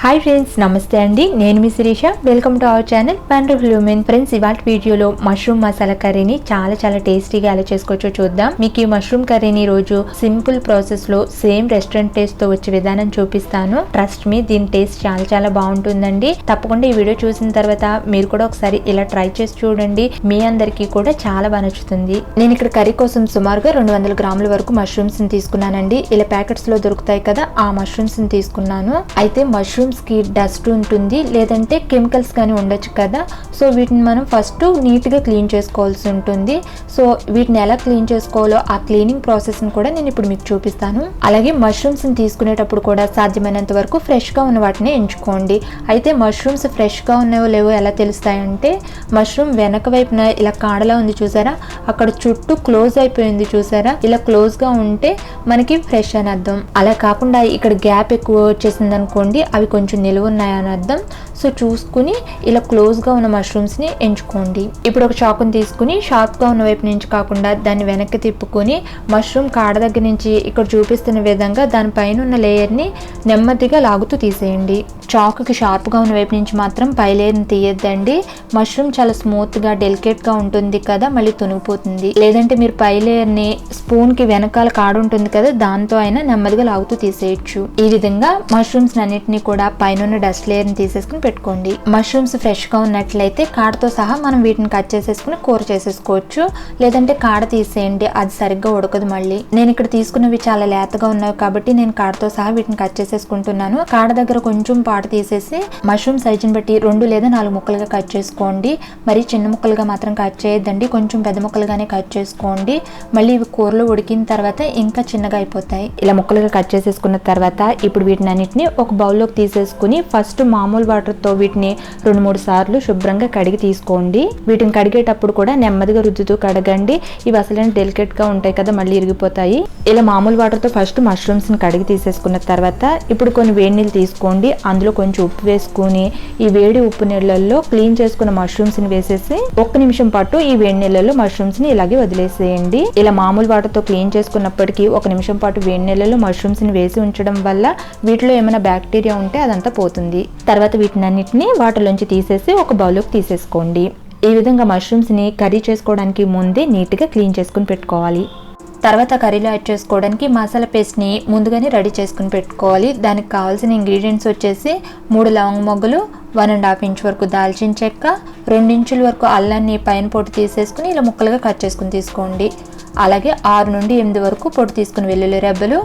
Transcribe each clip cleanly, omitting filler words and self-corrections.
Hi friends, నమస్తే అండి. నేను మీ Shirisha. Welcome to our channel wonderful women. Friends, ఇవాళ వీడియోలో మష్రూమ్ మసాలా కర్రీని చాలా టేస్టీగా ఎలా చేసుకోవచ్చో చూద్దాం. మీకు ఈ మష్రూమ్ కర్రీని రోజు సింపుల్ ప్రాసెస్ లో సేమ్ రెస్టారెంట్ టేస్ట్ తో వచ్చే విధానం చూపిస్తాను. ట్రస్ట్ మీ, దీని టేస్ట్ చాలా బాగుంటుందండి. తప్పకుండా ఈ వీడియో చూసిన తర్వాత మీరు కూడా ఒకసారి ఇలా ట్రై చేసి చూడండి. మీ అందరికీ కూడా చాలా బాగా నచ్చుతుంది. నేను ఇక్కడ కర్రీ కోసం సుమారుగా 200 గ్రాముల వరకు మష్రూమ్స్ ని తీసుకున్నానండి. ఇలా ప్యాకెట్స్ లో దొరుకుతాయి కదా, ఆ మష్రూమ్స్ ని తీసుకున్నాను. అయితే మష్రూమ్ కి డస్ట్ ఉంటుంది, లేదంటే కెమికల్స్ కానీ ఉండొచ్చు కదా. సో వీటిని మనం ఫస్ట్ నీట్ గా క్లీన్ చేసుకోవాల్సి ఉంటుంది. సో వీటిని ఎలా క్లీన్ చేసుకోవాలో ఆ క్లీనింగ్ ప్రాసెస్ ని కూడా నేను ఇప్పుడు మీకు చూపిస్తాను. అలాగే మష్రూమ్స్ ని తీసుకునేటప్పుడు కూడా సాధ్యమైనంత వరకు ఫ్రెష్ గా ఉన్న వాటిని ఎంచుకోండి. అయితే మష్రూమ్స్ ఫ్రెష్ గా ఉన్నాయో లేవో ఎలా తెలుస్తాయంటే, మష్రూమ్ వెనక వైపున ఇలా కాడలా ఉంది చూసారా, అక్కడ చుట్టూ క్లోజ్ అయిపోయింది చూసారా, ఇలా క్లోజ్ గా ఉంటే మనకి ఫ్రెష్ అని అర్థం. అలా కాకుండా ఇక్కడ గ్యాప్ ఎక్కువ వచ్చేసింది అనుకోండి, అవి కొంచెం నిలువ ఉన్నాయని అర్థం. సో చూసుకుని ఇలా క్లోజ్ గా ఉన్న మష్రూమ్స్ ని ఎంచుకోండి. ఇప్పుడు ఒక చాకుని తీసుకుని షార్ప్ గా ఉన్న వైపు నుంచి కాకుండా దాన్ని వెనక్కి తిప్పుకొని మష్రూమ్ కాడ దగ్గర నుంచి ఇక్కడ చూపిస్తున్న విధంగా దానిపైన ఉన్న లేయర్ ని నెమ్మదిగా లాగుతూ తీసేయండి. చాకుకి షార్ప్ గా ఉన్న వైపు నుంచి మాత్రం పై లేయర్ ని తీయద్దండి. మష్రూమ్ చాలా స్మూత్ గా డెలికేట్ గా ఉంటుంది కదా, మళ్ళీ తునిగిపోతుంది. లేదంటే మీరు పై లేయర్ ని స్పూన్ కి వెనకాల కాడ ఉంటుంది కదా, దాంతో అయినా నెమ్మదిగా లాగుతూ తీసేయచ్చు. ఈ విధంగా మష్రూమ్స్ అన్నిటిని కూడా పైన డస్ట్ లేయర్ ని తీసేసుకుని పెట్టుకోండి. మష్రూమ్స్ ఫ్రెష్ గా ఉన్నట్లయితే కాడతో సహా మనం వీటిని కట్ చేసేసుకుని కూర చేసేసుకోవచ్చు. లేదంటే కాడ తీసేయండి, అది సరిగ్గా ఉడకదు మళ్ళీ. నేను ఇక్కడ తీసుకున్నవి చాలా లేతగా ఉన్నాయి కాబట్టి నేను కాడతో సహా వీటిని కట్ చేసేసుకుంటున్నాను. కాడ దగ్గర కొంచెం పాటు తీసేసి మష్రూమ్ సైజుని బట్టి 2 లేదా 4 ముక్కలుగా కట్ చేసుకోండి. మరి చిన్న ముక్కలుగా మాత్రం కట్ చేయొద్దండి, కొంచెం పెద్ద ముక్కలుగానే కట్ చేసుకోండి. మళ్ళీ ఇవి కూరలో ఉడికిన తర్వాత ఇంకా చిన్నగా అయిపోతాయి. ఇలా ముక్కలుగా కట్ చేసేసుకున్న తర్వాత ఇప్పుడు వీటిని అన్నిటిని ఒక బౌల్లోకి తీసేసుకుని ఫస్ట్ మామూలు వాటర్ తో వీటిని 2-3 సార్లు శుభ్రంగా కడిగి తీసుకోండి. వీటిని కడిగేటప్పుడు కూడా నెమ్మదిగా రుద్దుతూ కడగండి. ఇవి అసలు డెలికేట్ గా ఉంటాయి కదా, మళ్ళీ ఇరిగిపోతాయి. ఇలా మామూలు వాటర్ తో ఫస్ట్ మష్రూమ్స్ ని కడిగి తీసేసుకున్న తర్వాత ఇప్పుడు కొన్ని వేడి నీళ్ళు తీసుకోండి. అందులో కొంచెం ఉప్పు వేసుకుని ఈ వేడి ఉప్పు నీళ్ళల్లో క్లీన్ చేసుకున్న మష్రూమ్స్ ని వేసేసి 1 నిమిషం పాటు ఈ వేడి నీళ్ళలో మష్రూమ్స్ ని ఇలాగే వదిలేసేయండి. ఇలా మామూలు వాటర్ తో క్లీన్ చేసుకున్నప్పటికీ 1 నిమిషం పాటు వేడి నీళ్ళలో మష్రూమ్స్ ని వేసి ఉంచడం వల్ల వీటిలో ఏమైనా బ్యాక్టీరియా ఉంటే అదంతా పోతుంది. తర్వాత వీటినన్నిటిని వాటర్లోంచి తీసేసి ఒక బౌల్లోకి తీసేసుకోండి. ఈ విధంగా మష్రూమ్స్ ని కర్రీ చేసుకోవడానికి ముందే నీట్ గా క్లీన్ చేసుకుని పెట్టుకోవాలి. తర్వాత కర్రీలో యాడ్ చేసుకోవడానికి మసాలా పేస్ట్ ని ముందుగానే రెడీ చేసుకుని పెట్టుకోవాలి. దానికి కావాల్సిన ఇంగ్రీడియంట్స్ వచ్చేసి 3 లవంగ మొగ్గలు, 1.5 ఇంచ్ వరకు దాల్చిన చెక్క, 2 ఇంచుల వరకు అల్లాన్ని పైన పొట్టు తీసేసుకుని ఇలా ముక్కలుగా కట్ చేసుకుని తీసుకోండి. అలాగే 6 నుండి 8 వరకు పొట్టు తీసుకుని వెల్లుల్లి రెబ్బలు,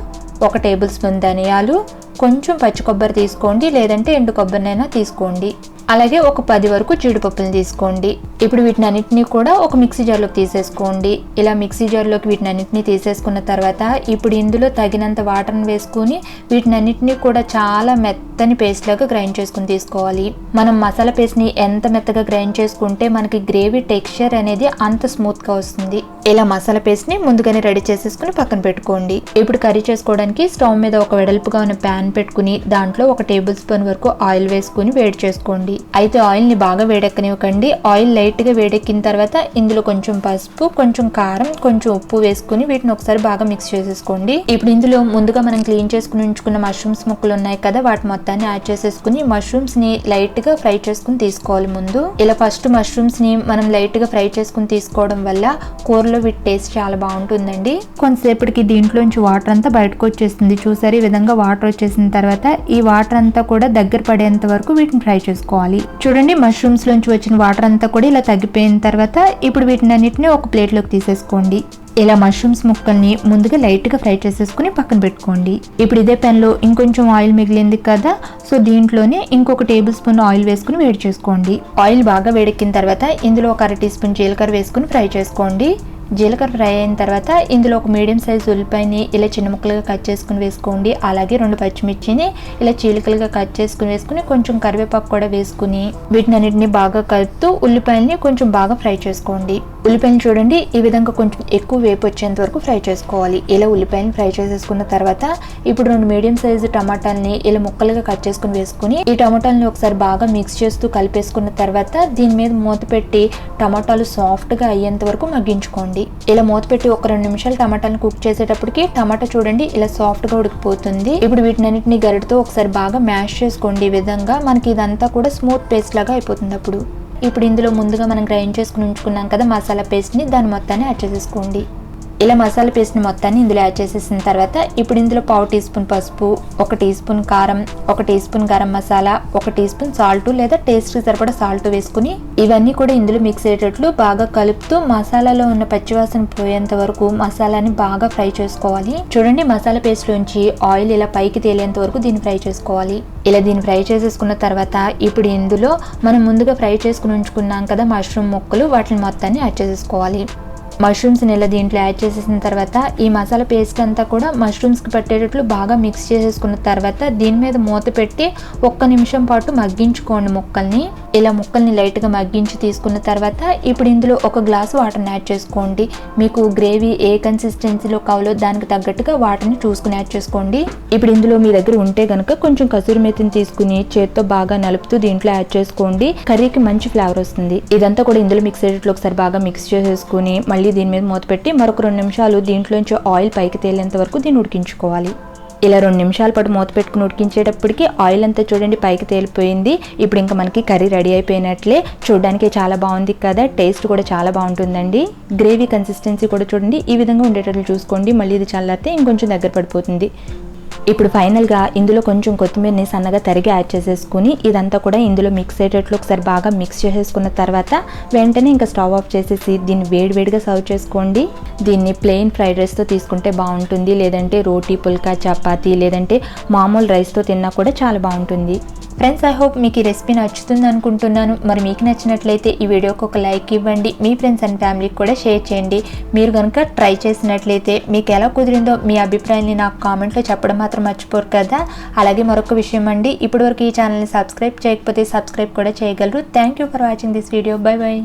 1 టేబుల్ స్పూన్ ధనియాలు, కొంచెం పచ్చి కొబ్బరి తీసుకోండి, లేదంటే ఎండు కొబ్బరినైనా తీసుకోండి. అలాగే ఒక 10 వరకు జీడిపప్పులు తీసుకోండి. ఇప్పుడు వీటిని అన్నింటినీ కూడా ఒక మిక్సీ జార్లోకి తీసేసుకోండి. ఇలా మిక్సీ జార్లోకి వీటిని అన్నింటినీ తీసేసుకున్న తర్వాత ఇప్పుడు ఇందులో తగినంత వాటర్ని వేసుకుని వీటిని అన్నింటినీ కూడా చాలా మెత్తని పేస్ట్ లాగా గ్రైండ్ చేసుకుని తీసుకోవాలి. మనం మసాలా పేస్ట్ ని ఎంత మెత్తగా గ్రైండ్ చేసుకుంటే మనకి గ్రేవీ టెక్స్చర్ అనేది అంత స్మూత్ గా వస్తుంది. ఇలా మసాలా పేస్ట్ ని ముందుగానే రెడీ చేసేసుకుని పక్కన పెట్టుకోండి. ఇప్పుడు కర్రీ చేసుకోవడానికి స్టవ్ మీద ఒక వెడల్పుగా ఉన్న ప్యాన్ పెట్టుకుని దాంట్లో 1 టేబుల్ స్పూన్ వరకు ఆయిల్ వేసుకుని వేడి చేసుకోండి. అయితే ఆయిల్ ని బాగా వేడెక్కనివ్వకండి. ఆయిల్ లైట్ గా వేడెక్కిన తర్వాత ఇందులో కొంచెం పసుపు, కొంచెం కారం, కొంచెం ఉప్పు వేసుకుని వీటిని ఒకసారి బాగా మిక్స్ చేసేసుకోండి. ఇప్పుడు ఇందులో ముందుగా మనం క్లీన్ చేసుకుని ఉంచుకున్న మష్రూమ్స్ ముక్కలు ఉన్నాయి కదా, వాటి మొత్తాన్ని యాడ్ చేసేసుకుని మష్రూమ్స్ ని లైట్ గా ఫ్రై చేసుకుని తీసుకోవాలి. ముందు ఇలా ఫస్ట్ మష్రూమ్స్ ని మనం లైట్ గా ఫ్రై చేసుకుని తీసుకోవడం వల్ల కూరలో వీటి టేస్ట్ చాలా బాగుంటుందండి. కొంతసేపటికి దీంట్లోంచి వాటర్ అంతా బయటకు వచ్చేస్తుంది చూసారు. ఈ విధంగా వాటర్ వచ్చేసిన తర్వాత ఈ వాటర్ అంతా కూడా దగ్గర పడేంత వరకు వీటిని ఫ్రై చేసుకోవాలి. చూడండి, మష్రూమ్స్ లోంచి వచ్చిన వాటర్ అంతా కూడా ఇలా తగ్గిపోయిన తర్వాత ఇప్పుడు వీటిని అన్నిటిని ఒక ప్లేట్ లోకి తీసేసుకోండి. ఇలా మష్రూమ్స్ ముక్కల్ని ముందుగా లైట్ గా ఫ్రై చేసేసుకుని పక్కన పెట్టుకోండి. ఇప్పుడు ఇదే పెన్ లో ఇంకొంచెం ఆయిల్ మిగిలింది కదా, సో దీంట్లోనే ఇంకొక టేబుల్ స్పూన్ ఆయిల్ వేసుకుని వేడి చేసుకోండి. ఆయిల్ బాగా వేడెక్కిన తర్వాత ఇందులో ఒక 1/2 టీ స్పూన్ జీలకర్ర వేసుకుని ఫ్రై చేసుకోండి. జీలకర్ర ఫ్రై అయిన తర్వాత ఇందులో ఒక మీడియం సైజ్ ఉల్లిపాయని ఇలా చిన్న ముక్కలుగా కట్ చేసుకుని వేసుకోండి. అలాగే 2 పచ్చిమిర్చిని ఇలా చీలికలుగా కట్ చేసుకుని వేసుకుని కొంచెం కరివేపాకు కూడా వేసుకుని వీటిని అన్నిటిని బాగా కలుపుతూ ఉల్లిపాయల్ని కొంచెం బాగా ఫ్రై చేసుకోండి. ఉల్లిపాయలు చూడండి ఈ విధంగా కొంచెం ఎక్కువ వేపు వచ్చేంత వరకు ఫ్రై చేసుకోవాలి. ఇలా ఉల్లిపాయలు ఫ్రై చేసేసుకున్న తర్వాత ఇప్పుడు 2 మీడియం సైజు టమాటాలని ఇలా ముక్కలుగా కట్ చేసుకుని వేసుకుని ఈ టమాటాలని ఒకసారి బాగా మిక్స్ చేస్తూ కలిపేసుకున్న తర్వాత దీని మీద మూత పెట్టి టమాటాలు సాఫ్ట్గా అయ్యేంత వరకు మగ్గించుకోండి. ఇలా మూత పెట్టి ఒక 2 నిమిషాలు టమాటాలను కుక్ చేసేటప్పటికి టమాటా చూడండి ఇలా సాఫ్ట్గా ఉడికిపోతుంది. ఇప్పుడు వీటినన్నిటిని గరిటతో ఒకసారి బాగా మ్యాష్ చేసుకోండి. ఈ విధంగా మనకి ఇదంతా కూడా స్మూత్ పేస్ట్ లాగా అయిపోతుంది. ఇప్పుడు ఇందులో ముందుగా మనం గ్రైండ్ చేసుకుని ఉంచుకున్నాం కదా మసాలా పేస్ట్ని, దాని మొత్తాన్ని యాడ్ చేసేసుకోండి. ఇలా మసాలా పేస్ట్ని మొత్తాన్ని ఇందులో యాడ్ చేసేసిన తర్వాత ఇప్పుడు ఇందులో 1/2 టీ స్పూన్ పసుపు, 1 టీ స్పూన్ కారం, 1 teaspoon garam masala, 1 teaspoon salt లేదా టేస్ట్కి సరిపడా సాల్ట్ వేసుకుని ఇవన్నీ కూడా ఇందులో మిక్స్ అయ్యేటట్లు బాగా కలుపుతూ మసాలాలో ఉన్న పచ్చివాసన పోయేంత వరకు మసాలాని బాగా ఫ్రై చేసుకోవాలి. చూడండి మసాలా పేస్ట్ లోంచి ఆయిల్ ఇలా పైకి తేలేంత వరకు దీన్ని ఫ్రై చేసుకోవాలి. ఇలా దీన్ని ఫ్రై చేసేసుకున్న తర్వాత ఇప్పుడు ఇందులో మనం ముందుగా ఫ్రై చేసుకుని ఉంచుకున్నాం కదా మష్రూమ్ ముక్కలు, వాటిని మొత్తాన్ని యాడ్ చేసేసుకోవాలి. మష్రూమ్స్ని ఇలా దీంట్లో యాడ్ చేసేసిన తర్వాత ఈ మసాలా పేస్ట్ అంతా కూడా మష్రూమ్స్కి పట్టేటట్లు బాగా మిక్స్ చేసేసుకున్న తర్వాత దీని మీద మూత పెట్టి 1 నిమిషం పాటు మగ్గించుకోండి ముక్కల్ని. ఇలా ముక్కల్ని లైట్గా మగ్గించి తీసుకున్న తర్వాత ఇప్పుడు ఇందులో 1 గ్లాసు వాటర్ని యాడ్ చేసుకోండి. మీకు గ్రేవీ ఏ కన్సిస్టెన్సీలో కావాలో దానికి తగ్గట్టుగా వాటర్ని చూసుకుని యాడ్ చేసుకోండి. ఇప్పుడు ఇందులో మీ దగ్గర ఉంటే కనుక కొంచెం కసూరి మెతిని తీసుకుని చేత్తో బాగా నలుపుతూ దీంట్లో యాడ్ చేసుకోండి. కర్రీకి మంచి ఫ్లేవర్ వస్తుంది. ఇదంతా కూడా ఇందులో మిక్స్ అయ్యేటట్లు ఒకసారి బాగా మిక్స్ చేసేసుకుని మళ్ళీ దీని మీద మూత పెట్టి మరొక 2 నిమిషాలు దీంట్లోంచి ఆయిల్ పైకి తేలేంత వరకు దీన్ని ఉడికించుకోవాలి. ఇలా 2 నిమిషాల పాటు మూత పెట్టుకుని ఉడికించేటప్పటికి ఆయిల్ అంతా చూడండి పైకి తేలిపోయింది. ఇప్పుడు ఇంకా మనకి కర్రీ రెడీ అయిపోయినట్లే. చూడడానికి చాలా బాగుంది కదా, టేస్ట్ కూడా చాలా బాగుంటుందండి. గ్రేవీ కన్సిస్టెన్సీ కూడా చూడండి ఈ విధంగా ఉండేటట్లు చూసుకోండి. మళ్ళీ ఇది చల్లారితే ఇంకొంచెం దగ్గర పడిపోతుంది. ఇప్పుడు ఫైనల్గా ఇందులో కొంచెం కొత్తిమీరని సన్నగా తరిగి యాడ్ చేసేసుకుని ఇదంతా కూడా ఇందులో మిక్స్ అయ్యేటట్లు ఒకసారి బాగా మిక్స్ చేసేసుకున్న తర్వాత వెంటనే ఇంకా స్టవ్ ఆఫ్ చేసేసి దీన్ని వేడివేడిగా సర్వ్ చేసుకోండి. దీన్ని ప్లెయిన్ ఫ్రైడ్ రైస్తో తీసుకుంటే బాగుంటుంది, లేదంటే రోటీ పుల్కా చపాతీ లేదంటే మామూలు రైస్తో తిన్నా కూడా చాలా బాగుంటుంది. ఫ్రెండ్స్, ఐ హోప్ మీకు ఈ రెసిపీ నచ్చుతుంది అనుకుంటున్నాను. మరి మీకు నచ్చినట్లయితే ఈ వీడియోకి ఒక లైక్ ఇవ్వండి. మీ ఫ్రెండ్స్ అండ్ ఫ్యామిలీకి కూడా షేర్ చేయండి. మీరు కనుక ట్రై చేసినట్లయితే మీకు ఎలా కుదిరిందో మీ అభిప్రాయాన్ని నాకు కామెంట్లో చెప్పడం మాత్రం మర్చిపోరు కదా. అలాగే మరొక విషయం అండి, ఇప్పటివరకు ఈ ఛానల్ని సబ్స్క్రైబ్ చేయకపోతే సబ్స్క్రైబ్ కూడా చేయగలరు. Thank you for watching this video. By by.